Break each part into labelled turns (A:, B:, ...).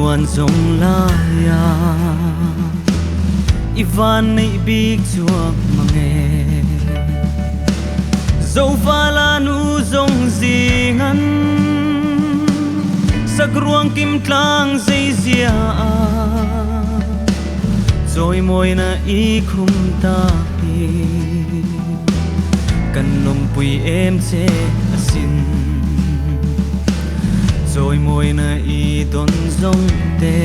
A: nuan zong la ya ivan nei big chuak mange zo fa la nu zong zingan sagruang kim tlang zai zia rồi môi na y khum ta hi kan nom pui em che asin rồi môi na y don zong te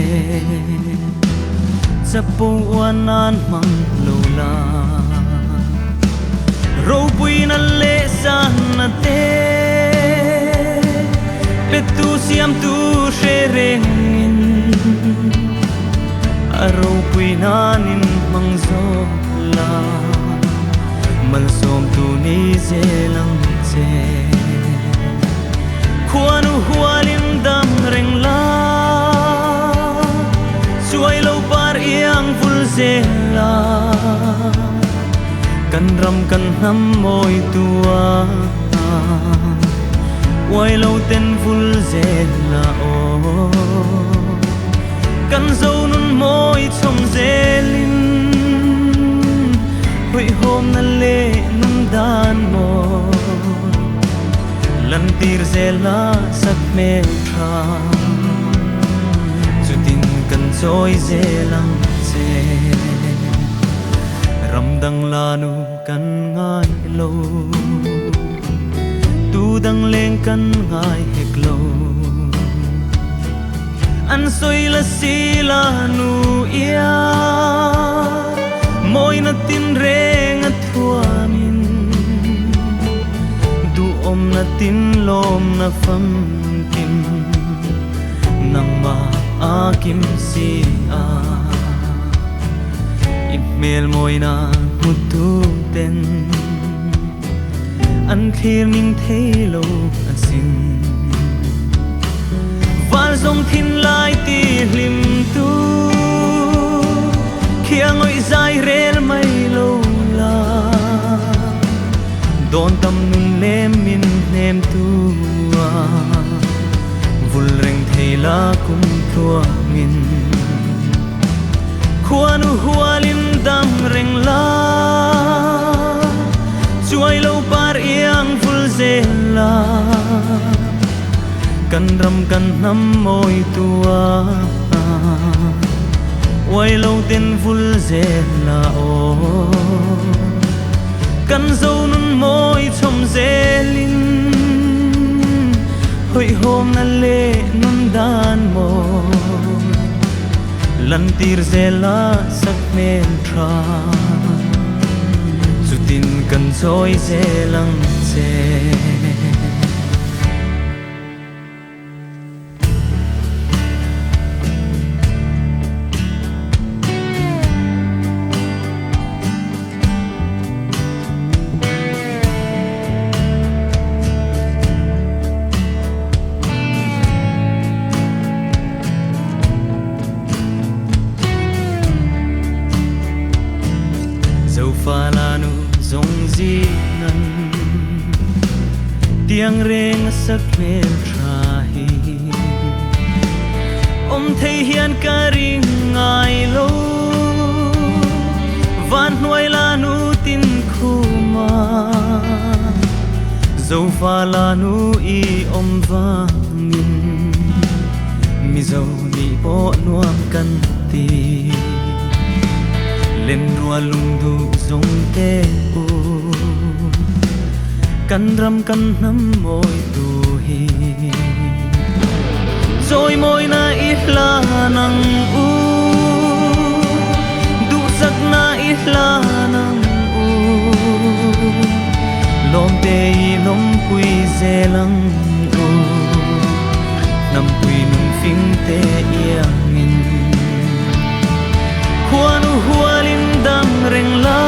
A: chapo wanan mang lo la ro pui na le san na te le tu siam tu shereng aro pui nanin mang zo la mal som tu ni ze lang che khuanu hualim dam reng la suai lo par iang ful ze la kan ram kan nam moi tua wai lo ten ful ze la o kan zo nun moi chom zelin hui hôm na le nun dan mo lan tir zela sak me tha chu tin kan choi zelang che ram dang la nu kan ngai lo tu dang leng kan ngai hek lo an soi la si la nu ia moi na tin reng a thua min du om na tin lom na fam kim nang ma a kim si a email moi na mutu ten an thir ning thei lo asin val zong thin lai ti lim tu khiang oi zai rel mai lo la don tam nun lem min nem tu vul reng thei la kum thua min khuanu hualim dam reng la chuai lo par iang ful ze la kan ram kan nam moi tua wai lo ten ful ze la o kan zo nun moi chom zelin hoi hôm na le nun dan mo lan tir zela sak men tra chu tin kan choi zelang che pha la nu zong zi nan tiang reng sak mel trai om thei hian ka ring ngai lo van nuai la nu tin khuma zo pha la nu i om vangin mi zo ni po nuam kan ti lên rùa lung du zong te u kan ram kan nam moi tu hi rồi moi na ít la nang u du sak na ít la nang u lom te lom pui ze lang u nam pui nung phing te yang min khuanu hualim dam reng la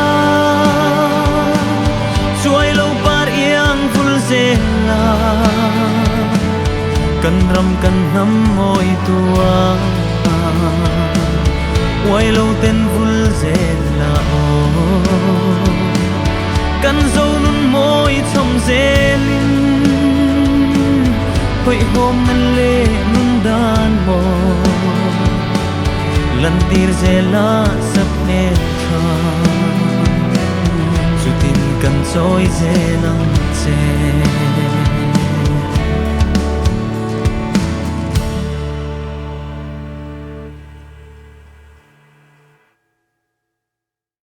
A: chuai lo par iang ful ze la kan ram kan nam moi tua wai lo ten ful ze la o kan zo nun moi chom zelin hoi hôm na le nun dan mo lần tir zela sắp nét thà chú tin cần trôi dê lăng chê